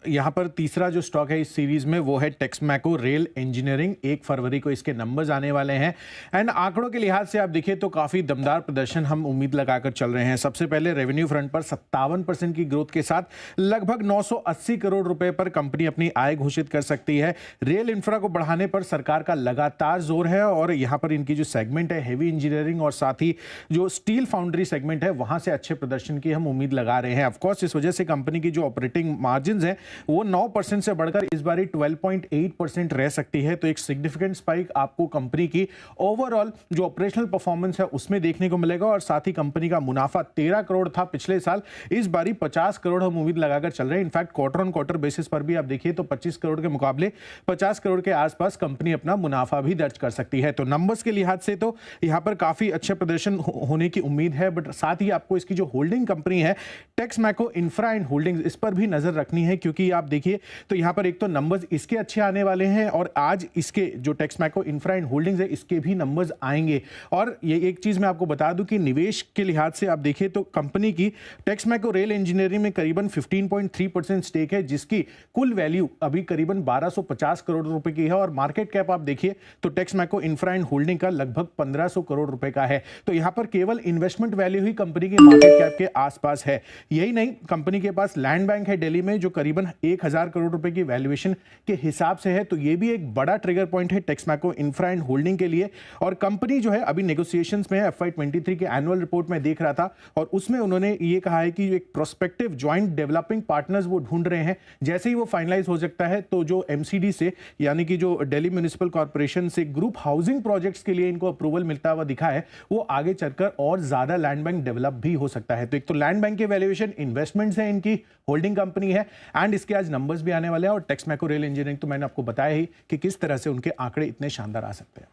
यहाँ पर तीसरा जो स्टॉक है इस सीरीज में वो है टेक्समैको रेल इंजीनियरिंग। 1 फरवरी को इसके नंबर्स आने वाले हैं एंड आंकड़ों के लिहाज से आप देखिए तो काफी दमदार प्रदर्शन हम उम्मीद लगाकर चल रहे हैं। सबसे पहले रेवेन्यू फ्रंट पर 57% की ग्रोथ के साथ लगभग 980 करोड़ रुपए पर कंपनी अपनी आय घोषित कर सकती है। रेल इंफ्रा को बढ़ाने पर सरकार का लगातार जोर है और यहाँ पर इनकी जो सेगमेंट है हेवी इंजीनियरिंग और साथ ही जो स्टील फाउंड्री सेगमेंट है वहां से अच्छे प्रदर्शन की हम उम्मीद लगा रहे हैं। ऑफकोर्स इस वजह से कंपनी की जो ऑपरेटिंग मार्जिन है वो 9% से बढ़कर इस बारी 12.8% रह सकती है। तो एक सिग्निफिकेंट स्पाइक आपको कंपनी की ओवरऑल जो ऑपरेशनल परफॉर्मेंस है उसमें देखने को मिलेगा और साथ ही कंपनी का मुनाफा 13 करोड़ था पिछले साल, इस बारी 50 करोड़ हम उम्मीद लगाकर चल रहे हैं। In fact quarter on quarter basis पर भी आप देखिए तो 25 करोड़ के मुकाबले 50 करोड़ के आसपास कंपनी अपना मुनाफा भी दर्ज कर सकती है। तो नंबर्स के लिहाज से तो यहां पर काफी अच्छा प्रदर्शन होने की उम्मीद है, बट साथ ही आपको इसकी जो होल्डिंग कंपनी है टेक्समैको इंफ्रा एंड होल्डिंग्स, इस पर भी नजर रखनी है क्योंकि आप देखिए तो यहां पर एक तो नंबर्स इसके अच्छे आने वाले हैं और आज इसके जो टेक्समैको इंफ्रा एंड होल्डिंग्स है इसके भी नंबर्स आएंगे। और ये एक चीज मैं आपको बता दूं कि निवेश के लिहाज से आप देखिए तो कंपनी की टेक्समैको रेल इंजीनियरिंग में करीबन 15.3% स्टेक है जिसकी कुल वैल्यू अभी करीबन 1250 करोड़ रुपए की है और मार्केट कैप आप देखिए तो टेक्समैको इंफ्रा एंड होल्डिंग का लगभग 1500 करोड़ रुपए का है। तो यहां पर केवल इन्वेस्टमेंट वैल्यू ही कंपनी की मार्केट कैप के आसपास है। यही नहीं, कंपनी के पास लैंड बैंक है दिल्ली में जो करीबन 1000 करोड़ रुपए की वैल्यूएशन के हिसाब से है। तो यह भी एक बड़ा ट्रिगर पॉइंट है टेक्समैको इंफ्रा एंड होल्डिंग के लिए। और कंपनी जो है अभी नेगोशिएशंस में है, FY23 के एनुअल रिपोर्ट में देख रहा था और उसमें उन्होंने ये कहा है कि एक प्रोस्पेक्टिव ज्वाइंट डेवलपिंग पार्टनर्स वो ढूंढ रहे हैं। जैसे ही वो फाइनलाइज हो सकता है तो जो MCD से यानी कि जो दिल्ली म्युनिसिपल कॉर्पोरेशन से ग्रुप हाउसिंग प्रोजेक्ट्स के लिए इनको अप्रूवल मिलता हुआ दिखा है, वो आगे चलकर और ज्यादा लैंड बैंक डेवलप भी हो सकता है। तो एक तो लैंड बैंक के वैल्यूएशन, इन्वेस्टमेंट्स है, इनकी होल्डिंग कंपनी है एंड इसके आज नंबर्स भी आने वाले हैं। और टेक्समैको रेल इंजीनियरिंग तो मैंने आपको बताया ही कि किस तरह से उनके आंकड़े इतने शानदार आ सकते हैं।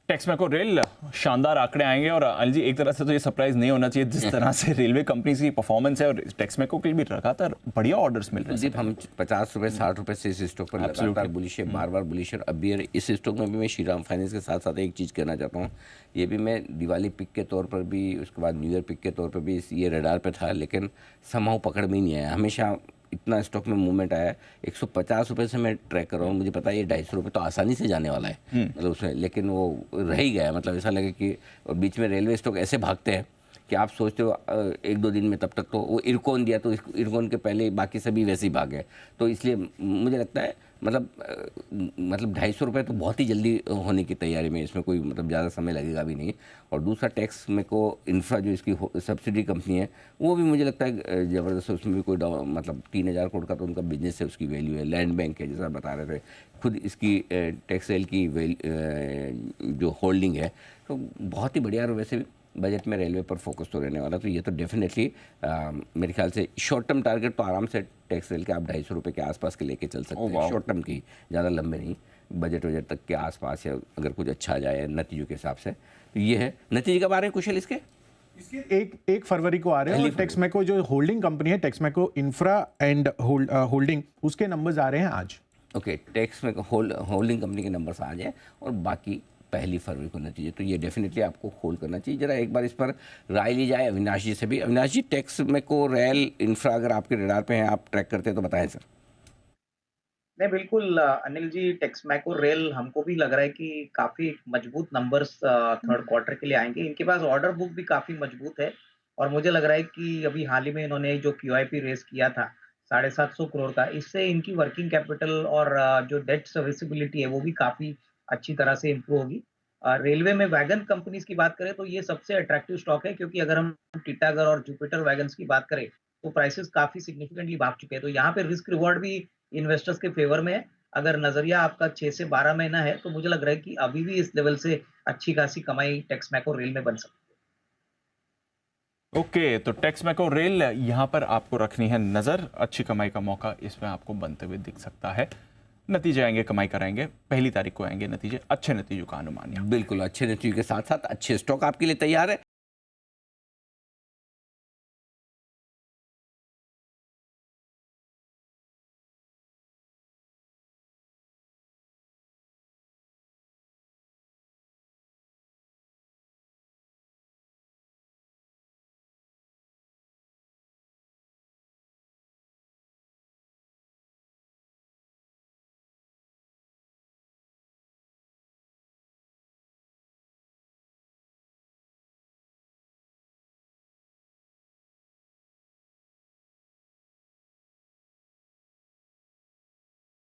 टेक्समैको रेल शानदार आंकड़े आएंगे और अनिल जी एक तरह से तो ये सरप्राइज नहीं होना चाहिए जिस तरह से रेलवे कंपनी की परफॉर्मेंस है और टेक्समैको के लिए भी लगातार बढ़िया ऑर्डर्स मिल रहे हैं। हम 50 रुपए 60 रुपए से इस स्टॉक पर लगातार बुलिश है, बार बार बुलिश है। अभी इस स्टॉक में भी मैं श्रीराम फाइनेंस के साथ साथ एक चीज़ कहना चाहता हूँ, ये भी मैं दिवाली पिक के तौर पर भी, उसके बाद न्यू ईयर पिक के तौर पर भी ये रडार पे था लेकिन समहाउ पकड़ में नहीं आया। हमेशा इतना स्टॉक में मूवमेंट आया है। 150 रुपये से मैं ट्रैक कर रहा हूँ, मुझे पता है ये 250 रुपये तो आसानी से जाने वाला है मतलब उसमें, लेकिन वो रह ही गया। मतलब ऐसा लगे कि बीच में रेलवे स्टॉक ऐसे भागते हैं कि आप सोचते हो 1-2 दिन में तब तक तो वो इरकॉन दिया तो इरकॉन के पहले बाकी सभी वैसे ही भागे। तो इसलिए मुझे लगता है मतलब 250 रुपये तो बहुत ही जल्दी होने की तैयारी में, इसमें कोई मतलब ज़्यादा समय लगेगा भी नहीं। और दूसरा टेक्समैको इंफ्रा जो इसकी सब्सिडी कंपनी है वो भी मुझे लगता है ज़बरदस्त है। उसमें भी कोई मतलब 3000 करोड़ का तो उनका बिजनेस है, उसकी वैल्यू है। लैंड बैंक है जैसा बता रहे थे, खुद इसकी टेक्सटाइल की जो होल्डिंग है तो बहुत ही बढ़िया। और वैसे भी बजट में रेलवे पर फोकस तो रहने वाला, तो ये तो डेफिनेटली मेरे ख्याल से शॉर्ट टर्म टारगेट तो आराम से टेक्सटाइल के आप 250 रुपये के आसपास के लेके चल सकते हैं। शॉर्ट टर्म की, ज़्यादा लंबे नहीं, बजट तक के आसपास, या अगर कुछ अच्छा आ जाए नतीजों के हिसाब से। तो ये है। नतीजे कब आ रहे हैं कुशल इसके? एक फरवरी को आ रहे हैं। टेक्समैको जो होल्डिंग कंपनी है टेक्समैको इंफ्रा एंड होल्डिंग, उसके नंबर्स आ रहे हैं आज। ओके, टेक्समैको होल्डिंग कंपनी के नंबर्स आ जाए और बाकी 1 फरवरी को नतीजे। तो ये डेफिनेटली आपको होल्ड करना चाहिए। जरा एक बार इस पर राय ली जाए अविनाश जी से भी। अविनाश जी, टेक्समैको रेल इंफ्रा अगर आपके रडार पे हैं, आप ट्रैक करते हैं तो बताएं सर। नहीं, बिल्कुल अनिल जी, टेक्समैको रेल हमको भी लग रहा है कि काफ़ी मजबूत नंबर्स थर्ड क्वार्टर के लिए आएँगे। इनके पास ऑर्डर बुक भी काफ़ी मजबूत है और मुझे लग रहा है कि अभी हाल ही में इन्होंने जो QIP रेज़ किया था 750 करोड़ का, इससे इनकी वर्किंग कैपिटल और जो डेट सर्विसिबिलिटी है वो भी काफ़ी अच्छी तरह से इम्प्रूव होगी। रेलवे में वैगन कंपनीज़ की बात करें तो ये सबसे अट्रैक्टिव स्टॉक है क्योंकि अगर हम टिटागढ़ और जुपिटर वैगन्स की बात करें तो प्राइसेज़ काफ़ी सिग्निफिकेंटली भाग चुके हैं। तो यहाँ पे रिस्क रिवॉर्ड भी इन्वेस्टर्स के फेवर में है। अगर नजरिया आपका 6 से 12 महीना है तो मुझे लग रहा है कि अभी भी इस लेवल से अच्छी खासी कमाई टेक्समैको रेल में बन सकती है। ओके, तो टेक्समैको रेल यहां पर आपको रखनी है नजर। अच्छी कमाई का मौका इसमें आपको बनते हुए दिख सकता है। नतीजे आएंगे, कमाई कराएंगे, 1 तारीख को आएंगे नतीजे, अच्छे नतीजों का अनुमान। बिल्कुल अच्छे नतीजों के साथ साथ अच्छे स्टॉक आपके लिए तैयार है।